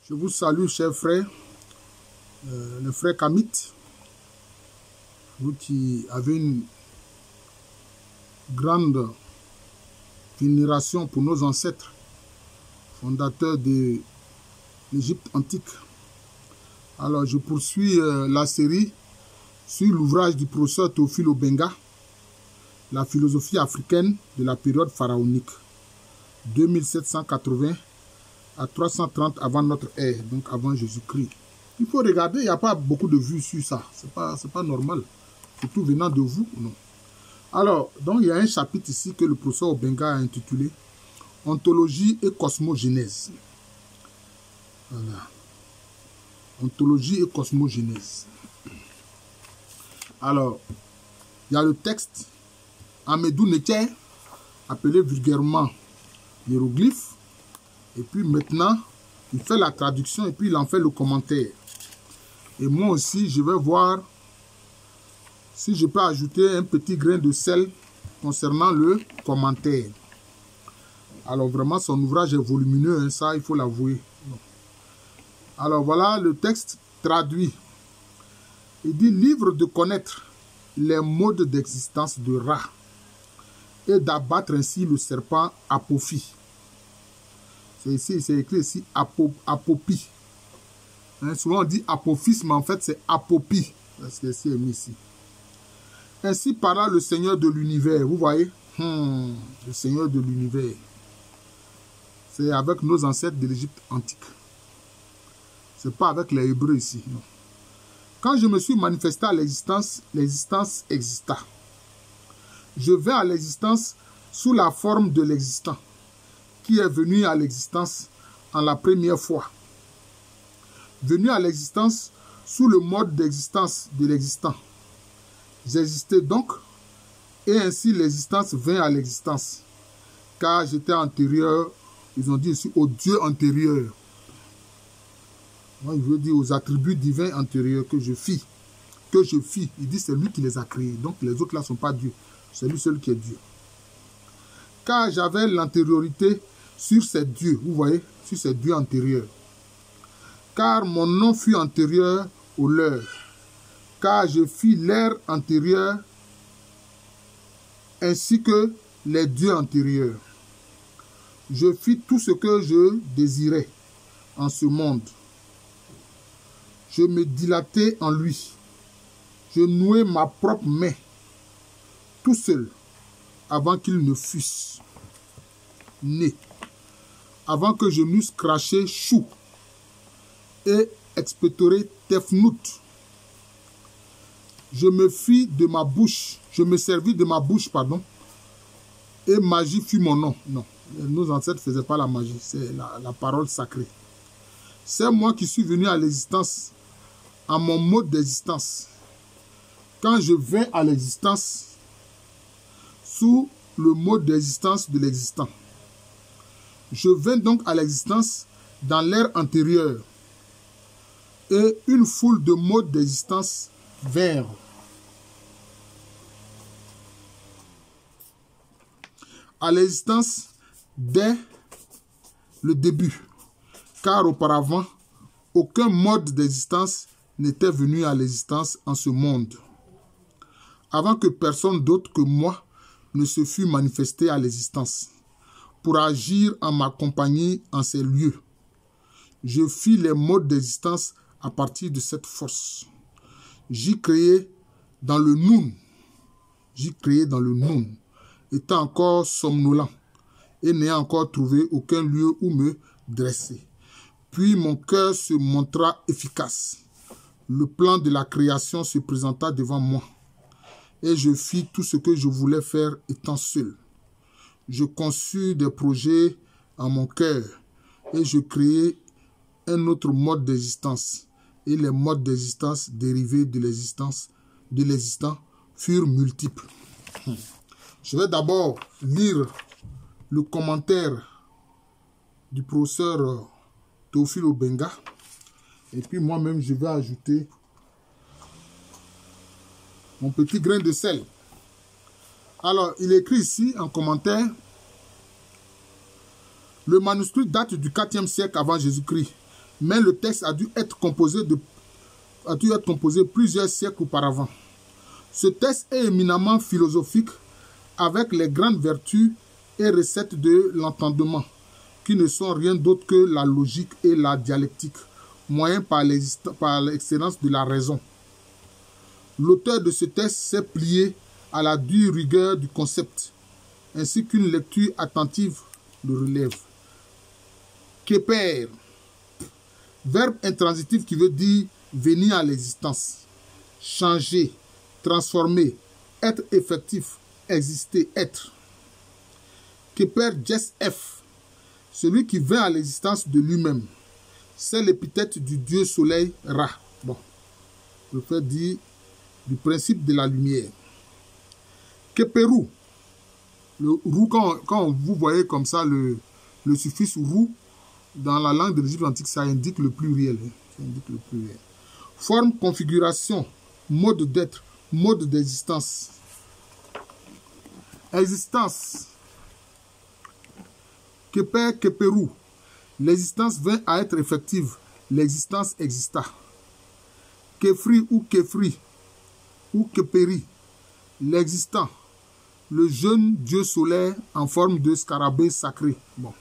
Je vous salue, chers frères, le frère Kamit, vous qui avez une grande vénération pour nos ancêtres, fondateurs de l'Égypte antique. Alors, je poursuis la série sur l'ouvrage du professeur Théophile Obenga, La philosophie africaine de la période pharaonique, 2780 à 330 avant notre ère, donc avant Jésus-Christ. Il faut regarder, il n'y a pas beaucoup de vues sur ça. C'est pas normal. Surtout venant de vous, non. Alors, donc il y a un chapitre ici que le professeur Obenga a intitulé Ontologie et cosmogénèse. Voilà. Ontologie et cosmogénèse. Alors, il y a le texte Amédou Netché, appelé vulgairement hiéroglyphe. Et puis maintenant, il fait la traduction et puis il en fait le commentaire. Et moi aussi, je vais voir si je peux ajouter un petit grain de sel concernant le commentaire. Alors vraiment, son ouvrage est volumineux, hein, ça il faut l'avouer. Alors voilà le texte traduit. Il dit « Livre de connaître les modes d'existence de Ra et d'abattre ainsi le serpent Apophis. » C'est écrit ici Apopie. Hein, souvent on dit Apophis, mais en fait c'est Apopie. Parce que c'est mis ici. Ainsi parla le Seigneur de l'univers. Vous voyez, le Seigneur de l'univers. C'est avec nos ancêtres de l'Égypte antique. C'est pas avec les Hébreux ici. Non. Quand je me suis manifesté à l'existence, l'existence exista. Je vais à l'existence sous la forme de l'existant, qui est venu à l'existence en la première fois. Venu à l'existence sous le mode d'existence de l'existant. J'existais donc, et ainsi l'existence vint à l'existence, car j'étais antérieur, ils ont dit ici, au Dieu antérieur. Moi, je veux dire aux attributs divins antérieurs que je fis. Il dit c'est lui qui les a créés, donc les autres là ne sont pas Dieu, c'est lui seul qui est Dieu. Car j'avais l'antériorité sur ces dieux, vous voyez, sur ces dieux antérieurs. Car mon nom fut antérieur au leur. Car je fis l'ère antérieure ainsi que les dieux antérieurs. Je fis tout ce que je désirais en ce monde. Je me dilatai en lui. Je nouai ma propre main, tout seul, avant qu'il ne fusse né, avant que je n'eusse craché chou et expectoré tefnout. Je me servis de ma bouche, pardon, et magie fut mon nom. Non, nos ancêtres ne faisaient pas la magie, c'est la parole sacrée. C'est moi qui suis venu à l'existence, à mon mode d'existence. Quand je vais à l'existence, sous le mode d'existence de l'existant. Je viens donc à l'existence dans l'ère antérieure, et une foule de modes d'existence vers à l'existence dès le début, car auparavant, aucun mode d'existence n'était venu à l'existence en ce monde, avant que personne d'autre que moi ne se fût manifesté à l'existence, pour agir en ma compagnie en ces lieux. Je fis les modes d'existence à partir de cette force. J'y créai dans le Noun. Étant encore somnolent et n'ayant encore trouvé aucun lieu où me dresser. Puis mon cœur se montra efficace. Le plan de la création se présenta devant moi. Et je fis tout ce que je voulais faire étant seul. Je conçus des projets en mon cœur et je créai un autre mode d'existence. Et les modes d'existence dérivés de l'existant furent multiples. Je vais d'abord lire le commentaire du professeur Théophile Obenga. Et puis moi-même, je vais ajouter mon petit grain de sel. Alors, il écrit ici en commentaire, le manuscrit date du 4e siècle avant Jésus-Christ. mais le texte a dû être composé plusieurs siècles auparavant. Ce texte est éminemment philosophique avec les grandes vertus et recettes de l'entendement, qui ne sont rien d'autre que la logique et la dialectique, moyen par l'excellence de la raison. L'auteur de ce texte s'est plié à la dure rigueur du concept, ainsi qu'une lecture attentive le relève. Keper, verbe intransitif qui veut dire venir à l'existence, changer, transformer, être effectif, exister, être. Keper Jes F, celui qui vint à l'existence de lui-même. C'est l'épithète du dieu soleil Ra. Bon, je peux dire du principe de la lumière. Keperu, le roux, quand vous voyez comme ça le suffixe roux, dans la langue de l'Égypte antique, ça indique le pluriel. Ça indique le pluriel. Forme, configuration, mode d'être, mode d'existence. Existence. Keper, Keperu. L'existence vint à être effective. L'existence exista. Kefri ou Kefri ou Keperi. L'existant. Le jeune dieu solaire en forme de scarabée sacré. Bon.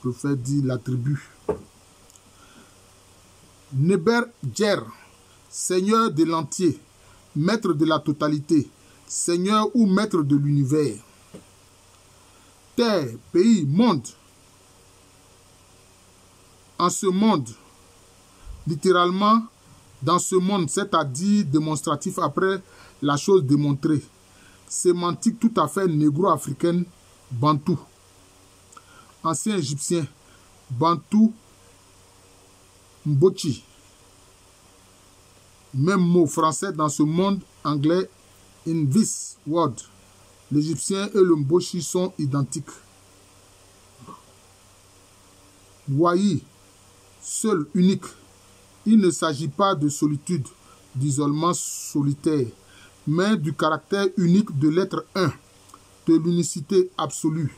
Je vais dire l'attribut. Neber Djer, seigneur de l'entier, maître de la totalité, seigneur ou maître de l'univers. Terre, pays, monde. En ce monde, littéralement, dans ce monde, c'est-à-dire démonstratif après la chose démontrée. Sémantique tout à fait négro-africaine, bantou. Ancien égyptien, bantou, mbochi. Même mot français dans ce monde anglais, in this word. L'égyptien et le mbochi sont identiques. Wayi, seul, unique. Il ne s'agit pas de solitude, d'isolement solitaire, mais du caractère unique de l'être un, de l'unicité absolue,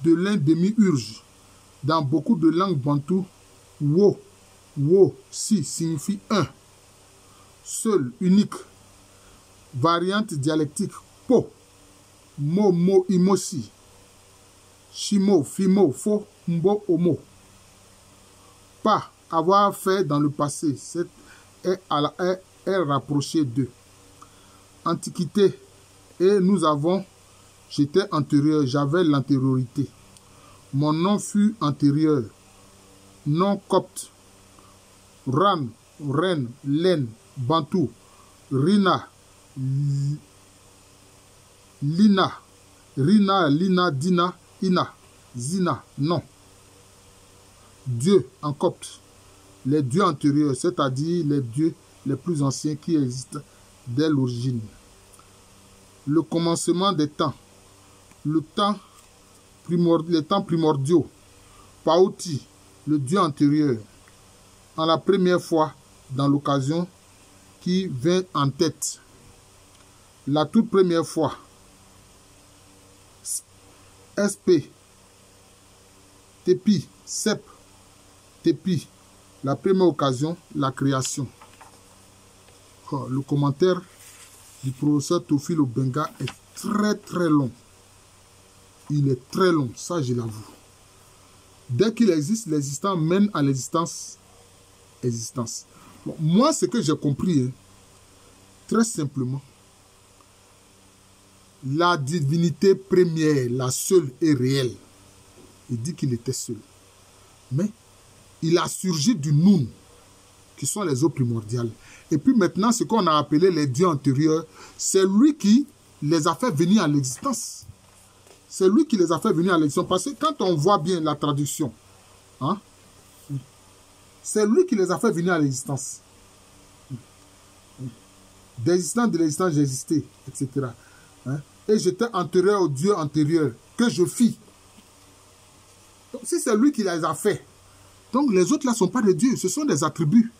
de l'un demi-urge. Dans beaucoup de langues bantoues, wo, si signifie un. Seul, unique. Variante dialectique, po, mo, imosi. Shimo, fimo, fo, mbo, homo. Pas, avoir fait dans le passé, est rapproché d'eux. Antiquité, et nous avons, j'étais antérieur, j'avais l'antériorité. Mon nom fut antérieur. Nom copte. Ran, reine, laine, bantou. Rina, lina. Rina, lina, dina, ina. Zina, non. Dieu en copte. Les dieux antérieurs, c'est-à-dire les dieux les plus anciens qui existent dès l'origine. Le commencement des temps. Les temps primordiaux. Paouti, le dieu antérieur. En la première fois, dans l'occasion qui vint en tête. La toute première fois. SP. Tepi, Sep. Tepi. La première occasion, la création. Oh, le commentaire du professeur Théophile Obenga est très très long. Il est très long, ça je l'avoue. Dès qu'il existe, l'existant mène à l'existence. Bon, moi, ce que j'ai compris, très simplement, la divinité première, la seule et réelle, il dit qu'il était seul. Mais il a surgi du Noun, qui sont les eaux primordiales. Et puis maintenant, ce qu'on a appelé les dieux antérieurs, c'est lui qui les a fait venir à l'existence. C'est lui qui les a fait venir à l'existence. Parce que quand on voit bien la traduction, hein, c'est lui qui les a fait venir à l'existence. D'existence, de l'existence, j'existais, etc. Hein? Et j'étais antérieur au Dieu antérieur, que je fis. Donc si c'est lui qui les a fait, donc les autres là ne sont pas des dieux, ce sont des attributs.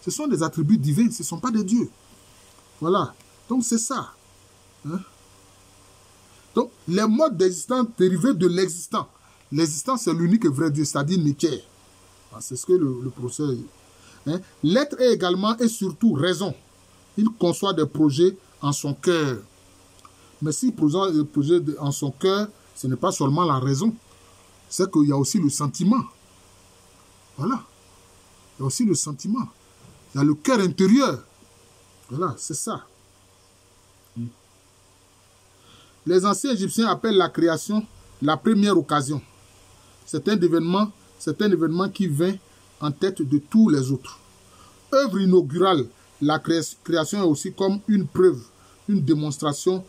Ce sont des attributs divins, ce ne sont pas des dieux. Voilà, donc c'est ça. Hein? Donc les modes d'existence dérivés de l'existant. L'existence, c'est l'unique et vrai Dieu, c'est-à-dire Nietzsche. C'est ce que le procès... Hein? L'être est également et surtout raison. Il conçoit des projets en son cœur. Mais s'il conçoit des projets en son cœur, ce n'est pas seulement la raison. C'est qu'il y a aussi le sentiment. Voilà. Il y a aussi le sentiment. Il y a le cœur intérieur. Voilà, c'est ça. Les anciens Égyptiens appellent la création la première occasion. C'est un événement qui vient en tête de tous les autres. Œuvre inaugurale, la création est aussi comme une preuve, une démonstration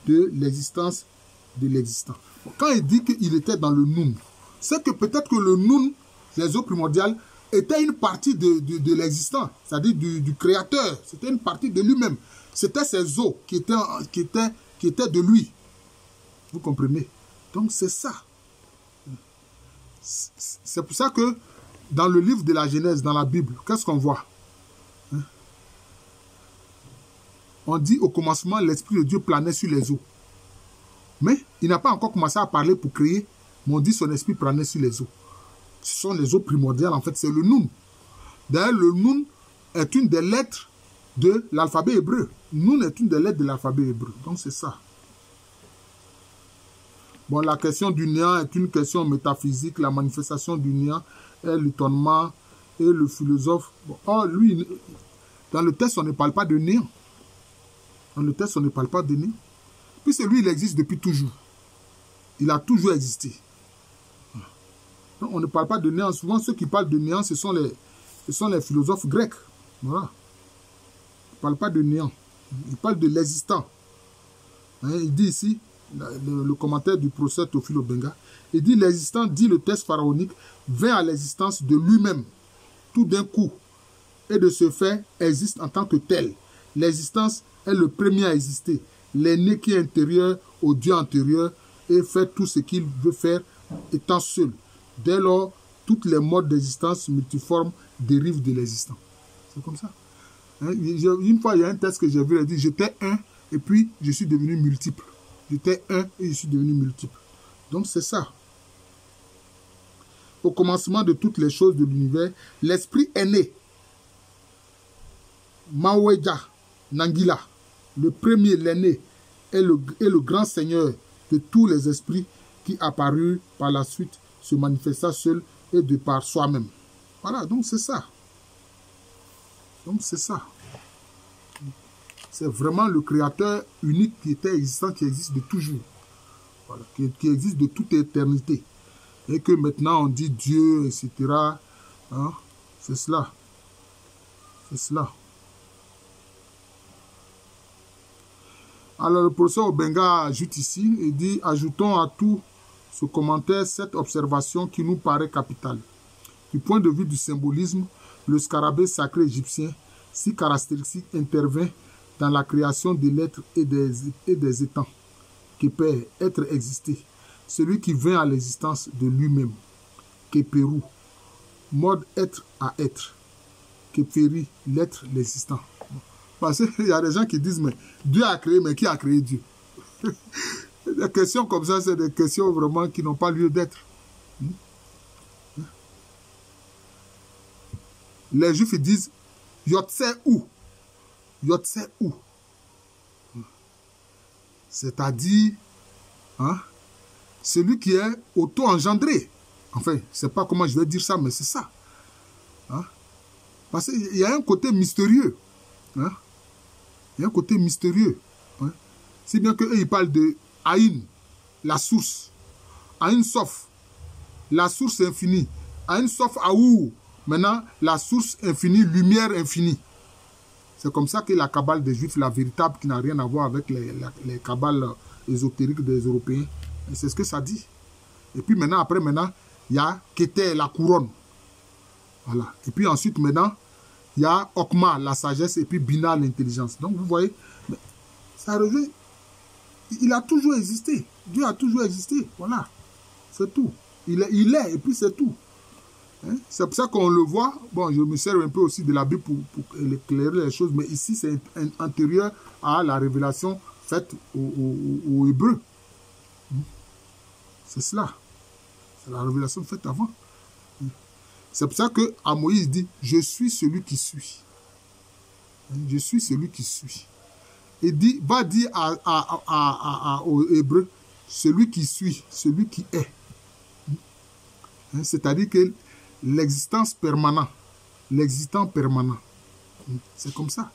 de l'existence de l'existant. Quand il dit qu'il était dans le Noun, c'est que peut-être que le Noun, les eaux primordiales, était une partie de l'existant, c'est-à-dire du créateur. C'était une partie de lui-même. C'était ces eaux qui étaient de lui. Vous comprenez? Donc c'est ça. C'est pour ça que dans le livre de la Genèse, dans la Bible, qu'est-ce qu'on voit? On dit au commencement, l'Esprit de Dieu planait sur les eaux. Mais il n'a pas encore commencé à parler pour créer, mais on dit son esprit planait sur les eaux. Ce sont les eaux primordiales, en fait, c'est le Noun. D'ailleurs, le Noun est une des lettres de l'alphabet hébreu. Noun est une des lettres de l'alphabet hébreu. Donc c'est ça. Bon, la question du néant est une question métaphysique. La manifestation du néant est l'étonnement. Et le philosophe... Bon, lui, dans le texte, on ne parle pas de néant. Dans le texte, on ne parle pas de néant. Puisque lui, il existe depuis toujours. Il a toujours existé. Donc, on ne parle pas de néant. Souvent, ceux qui parlent de néant, ce sont les philosophes grecs. Voilà. Ils ne parlent pas de néant. Ils parlent de l'existant. Il dit ici, le commentaire du procès Théophile Obenga, il dit l'existant, dit le texte pharaonique, vint à l'existence de lui-même, tout d'un coup, et de ce fait existe en tant que tel. L'existence est le premier à exister, l'aîné qui est intérieur au Dieu antérieur et fait tout ce qu'il veut faire étant seul. Dès lors, toutes les modes d'existence multiformes dérivent de l'existant. C'est comme ça. Une fois, il y a un texte que j'ai vu, il dit, j'étais un, et puis je suis devenu multiple. J'étais un et je suis devenu multiple. Donc c'est ça. Au commencement de toutes les choses de l'univers, l'esprit est né. Maweja Nangila, le premier, l'aîné, est le grand seigneur de tous les esprits qui apparurent par la suite, se manifesta seul et de par soi-même. Voilà, donc c'est ça. Donc c'est ça. C'est vraiment le créateur unique qui était existant, qui existe de toujours. Voilà, qui existe de toute éternité. Et que maintenant on dit Dieu, etc. Hein? C'est cela. C'est cela. Alors le professeur Obenga ajoute ici, il dit, ajoutons à tout ce commentaire cette observation qui nous paraît capitale. Du point de vue du symbolisme, le scarabée sacré égyptien, si caractéristique, intervient dans la création de l'être et des étangs, qui peut être existé, celui qui vient à l'existence de lui-même, qui Pérou, mode être à être, qui périt l'être l'existant. Parce qu'il y a des gens qui disent, mais Dieu a créé, mais qui a créé Dieu? Des questions comme ça, c'est des questions vraiment qui n'ont pas lieu d'être. Les Juifs ils disent, Yotse où? Yotse où? C'est-à-dire, hein, celui qui est auto-engendré. Enfin, je ne sais pas comment je vais dire ça, mais c'est ça. Hein? Parce qu'il y a un côté mystérieux. Hein? Il y a un côté mystérieux. Hein? Si bien qu'eux, ils parlent de Aïn, la source. Aïn Sof, la source infinie. Aïn Sof Aou, maintenant, la source infinie, lumière infinie. C'est comme ça que la Kabbale des Juifs, la véritable, qui n'a rien à voir avec les Kabbales ésotériques des Européens, c'est ce que ça dit. Et puis maintenant, il y a Kéter, la couronne. Voilà. Et puis ensuite, maintenant, il y a Okma, la sagesse, et puis Bina, l'intelligence. Donc, vous voyez, ça revient. Il a toujours existé. Dieu a toujours existé. Voilà. C'est tout. Il est, et puis c'est tout. Hein? C'est pour ça qu'on le voit. Bon, je me sers un peu aussi de la Bible pour éclairer les choses, mais ici, c'est antérieur à la révélation faite aux Hébreux. C'est cela. C'est la révélation faite avant. C'est pour ça que à Moïse dit, je suis celui qui suis. Je suis celui qui suis. Et dit, va dire aux Hébreux, celui qui suit, celui qui est. C'est-à-dire que l'existence permanente, l'existant permanent. C'est comme ça.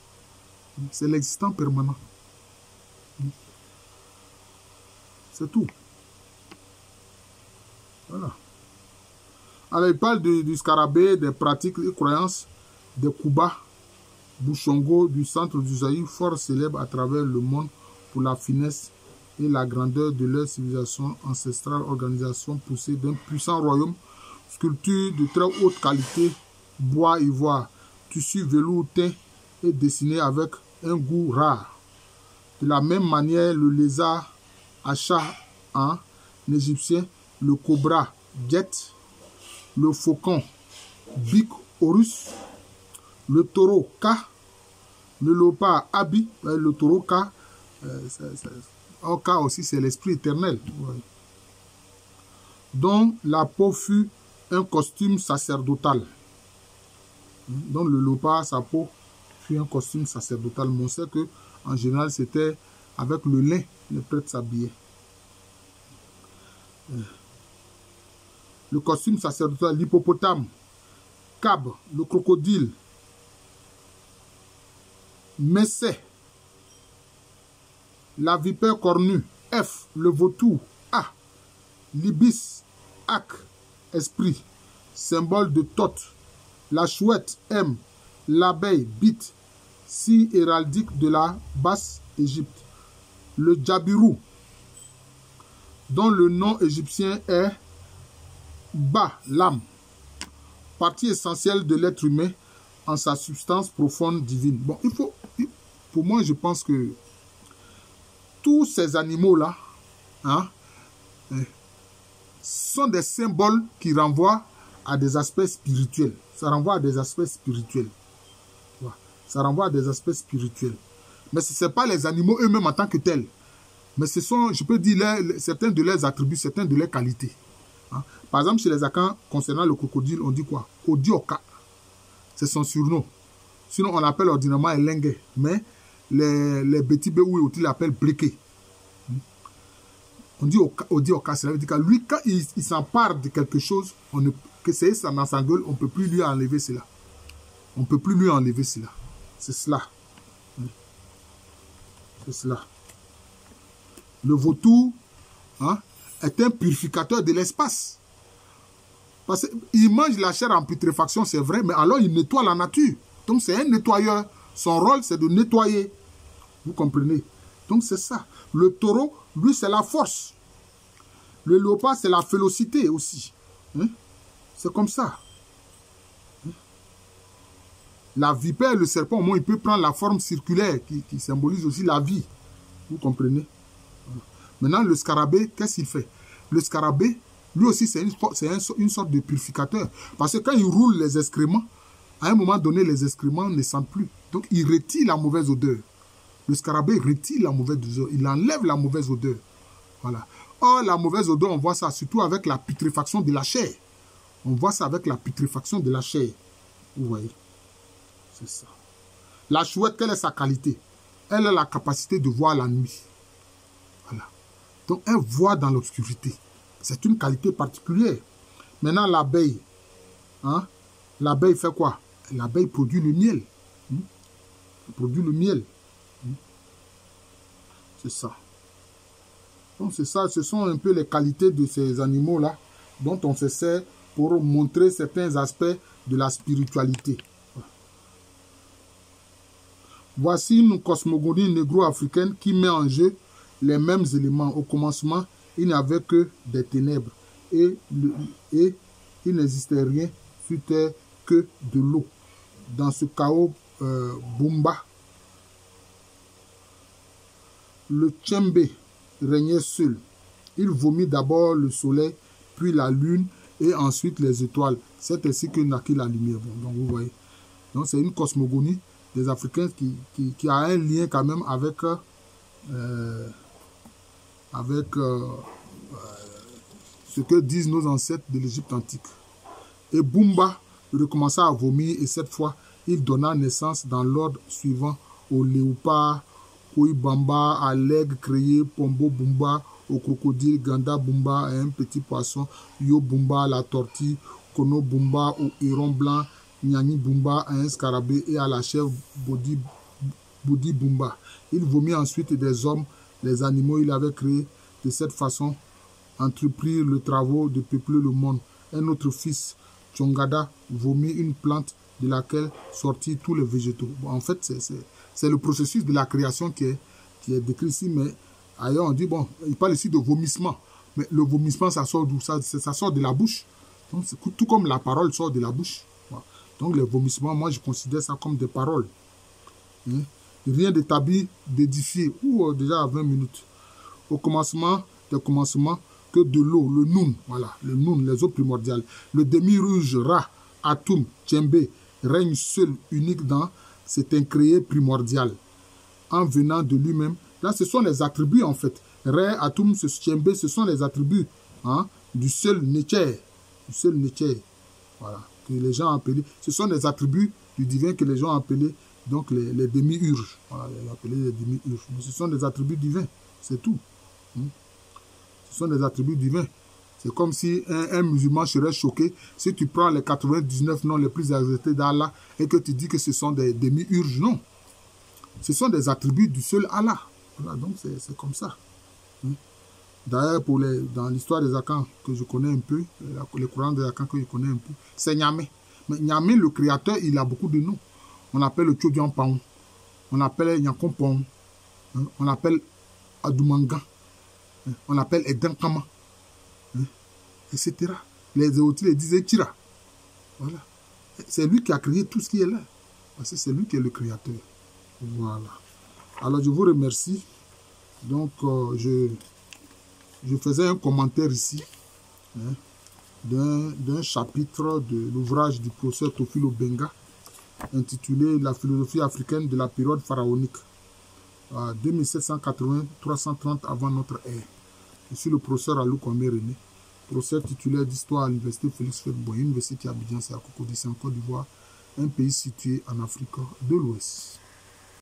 C'est l'existant permanent. C'est tout. Voilà. Alors, il parle du scarabée, des pratiques et croyances des Kuba, Bouchongo, du centre du Zaïre, fort célèbre à travers le monde pour la finesse et la grandeur de leur civilisation ancestrale, organisation poussée d'un puissant royaume, sculpture de très haute qualité, bois, ivoire, tissu velours teint et dessiné avec un goût rare. De la même manière, le lézard Acha en égyptien, le cobra Get, le faucon Bic Horus, le taureau Ka, le léopard Abi, le taureau Ka, Ka aussi c'est l'esprit éternel, ouais, dont la peau fut un costume sacerdotal. Donc le léopard, sa peau fut un costume sacerdotal. Mais on sait que en général c'était avec le lin, les prêtres s'habillaient. Le costume sacerdotal, l'hippopotame, Cab, le crocodile, Messé, la vipère cornue, F, le vautour, A, l'ibis, Ac, esprit, symbole de Thoth, la chouette, M, l'abeille, Bit, signe héraldique de la Basse-Égypte, le djabirou, dont le nom égyptien est Ba, l'âme, partie essentielle de l'être humain en sa substance profonde divine. Bon, pour moi, je pense que tous ces animaux-là, hein, sont des symboles qui renvoient à des aspects spirituels. Ça renvoie à des aspects spirituels. Ça renvoie à des aspects spirituels. Mais ce n'est pas les animaux eux-mêmes en tant que tels. Mais ce sont, je peux dire, certains de leurs attributs, certaines de leurs qualités. Hein. Par exemple, chez les Akans, concernant le crocodile, on dit quoi? Odioka. C'est son surnom. Sinon, on l'appelle ordinairement Elengue. Mais les petits béouis, ils l'appellent Briquet. On dit Odioka. Cela veut dire que lui, quand il s'empare de quelque chose, que c'est ça dans sa gueule, on ne peut plus lui enlever cela. On ne peut plus lui enlever cela. C'est cela. C'est cela. Le vautour, hein, est un purificateur de l'espace. Parce qu'il mange la chair en putréfaction, c'est vrai, mais alors il nettoie la nature. Donc c'est un nettoyeur. Son rôle, c'est de nettoyer. Vous comprenez? Donc c'est ça. Le taureau, lui, c'est la force. Le léopard, c'est la félocité aussi. Hein? C'est comme ça. La vipère, le serpent, au moins, il peut prendre la forme circulaire qui symbolise aussi la vie. Vous comprenez? Maintenant, le scarabée, qu'est-ce qu'il fait? Le scarabée, lui aussi, c'est une sorte de purificateur. Parce que quand il roule les excréments, à un moment donné, les excréments ne sentent plus. Donc, il retire la mauvaise odeur. Le scarabée retire la mauvaise odeur. Il enlève la mauvaise odeur. Voilà. Or, la mauvaise odeur, on voit ça surtout avec la putréfaction de la chair. On voit ça avec la putréfaction de la chair. Vous voyez? C'est ça. La chouette, quelle est sa qualité? Elle a la capacité de voir la nuit. Voilà. Donc, elle voit dans l'obscurité. C'est une qualité particulière. Maintenant, l'abeille. Hein? L'abeille fait quoi? L'abeille produit le miel. Elle produit le miel. C'est ça. Donc, c'est ça. Ce sont un peu les qualités de ces animaux-là dont on se sert pour montrer certains aspects de la spiritualité. Voici une cosmogonie négro-africaine qui met en jeu les mêmes éléments. Au commencement, il n'y avait que des ténèbres et il n'existait rien sur terre que de l'eau. Dans ce chaos Bumba, le Tchembe régnait seul. Il vomit d'abord le soleil, puis la lune et ensuite les étoiles. C'est ainsi que naquit la lumière. Bon, donc vous voyez. Donc c'est une cosmogonie des Africains qui a un lien quand même avec ce que disent nos ancêtres de l'Égypte antique. Et Bumba recommença à vomir et cette fois, il donna naissance dans l'ordre suivant au léopard, Koibamba, à l'aigle créé, Pombo Bumba, au crocodile, Ganda Bumba, à un petit poisson, Yo Bumba, à la tortue, Kono Bumba, au héron blanc, Nyani Bumba, à un scarabée et à la chèvre Bodi Bumba. Il vomit ensuite des hommes, les animaux il avait créés de cette façon, entreprirent le travail de peupler le monde. Un autre fils, Tchongada, vomit une plante de laquelle sortirent tous les végétaux. Bon, en fait, c'est le processus de la création qui est décrit ici, mais ailleurs on dit, bon, il parle ici de vomissement. Mais le vomissement, ça sort d'où? Ça sort de la bouche. Donc, tout comme la parole sort de la bouche. Voilà. Donc, les vomissements, moi, je considère ça comme des paroles. Hein? Rien d'établi, d'édifié. Ou déjà à 20 minutes. Au commencement, des commencements, que de l'eau, le noun, voilà, le noun, les eaux primordiales. Le demi-rouge, Ra, Atum, Tchembe, règne seul, unique dans cet incréé primordial. En venant de lui-même, là, ce sont les attributs, en fait. Ra, Atum, Tchembe, ce sont les attributs hein, du seul Necher. Du seul Necher. Voilà, que les gens ont appelé. Ce sont les attributs du divin que les gens ont appelés, donc les demi-urges. Voilà, ils ont appelé les demi-urges. Mais ce sont des attributs divins, c'est tout. Ce sont des attributs divins. C'est comme si un musulman serait choqué si tu prends les 99 noms les plus exaltés d'Allah et que tu dis que ce sont des demi-urges. Non. Ce sont des attributs du seul Allah. Voilà, donc c'est comme ça. D'ailleurs, dans l'histoire des Akans que je connais un peu, les courants des Akans que je connais un peu, c'est Nyame. Mais Nyame, le créateur, il a beaucoup de noms. On appelle le Tchodian Paon, on appelle Nyankompon, on appelle Adumanga. On l'appelle Edenkama, etc. Les Éotis les disaient Tira. Voilà. C'est lui qui a créé tout ce qui est là. Parce que c'est lui qui est le créateur. Voilà. Alors, je vous remercie. Donc, je faisais un commentaire ici hein, d'un chapitre de l'ouvrage du professeur Tofilo Benga intitulé « La philosophie africaine de la période pharaonique ». 2780-330 avant notre ère. Je suis le professeur Alou Kwame René, professeur titulaire d'histoire à l'université Félix Houphouët-Boigny, université Abidjan, c'est à Cocody, en Côte d'Ivoire, un pays situé en Afrique de l'Ouest.